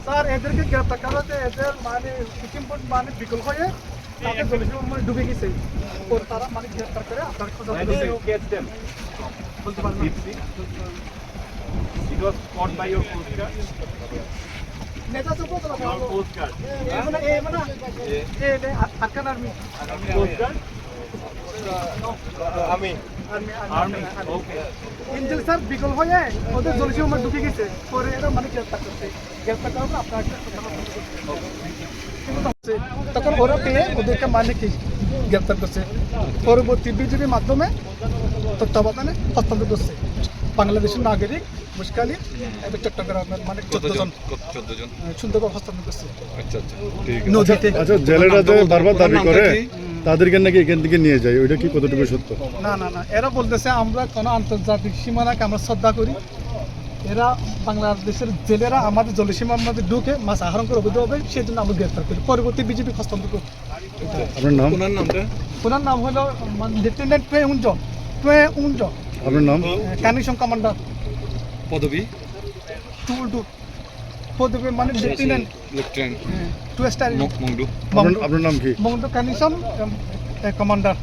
Sir এদেরকে গ্রেপ্তার করা হয়েছে, এদের মানে সিকিম বোর্ড মানে বিকল হয়ে তাদের জলসীমা মানে ডুবে গেছে। ওর তারা মানে গ্রেপ্তার করে আপনার খোঁজা বলতে পারবেন It was caught by your coast guard. নেতা তো বলতে Your coast guard. Afghan army Coast guard. Army Army. Okay. Engine sir বিকল হয়ে ওদের জলসীমা মানে ঢুকে গেছে, পরে এরা মানে গ্রেপ্তার করছে। গ্রেপ্তার করার পর আপনার তখন ওরা পেয়ে ওদেরকে মানে কি গ্রেপ্তার করছে, পরবর্তী বিজিবির মাধ্যমে তত্ত্বাবধানে হস্তান্তর করছে। বাংলাদেশের নাগরিক মুশকালি এবং চট্টগ্রামের মানে 14 জন সুন্দরভাবে হস্তান্তর করছে। আচ্ছা আচ্ছা ঠিক আছে। নদীতে আচ্ছা, জেলেরা যে বারবার দাবি করে তাদেরকে নাকি এখান থেকে নিয়ে যায়, ওইটা কি কতটুকু সত্য? না না না, এরা বলতেছে আমরা কোনো আন্তর্জাতিক সীমানাকে আমরা শ্রদ্ধা করি। এরা বাংলাদেশের জেলেরা আমাদের জলসীমার মধ্যে ঢুকে মাছ আহরণ করে অবৈধ হবে, সেই জন্য আমরা গ্রেফতার করি, পরবর্তী বিজেপি হস্তান্তর করি। আপনার নাম? ওনার নাম হলো লেফটেন্যান্ট টুয়ে উঞ্জ আপনার নাম? কানিশন কমান্ডার পদবী? টু পদবী মানে lieutenant lieutenant two star Mongdu. আপনার নাম কি? Mongdu commission commander.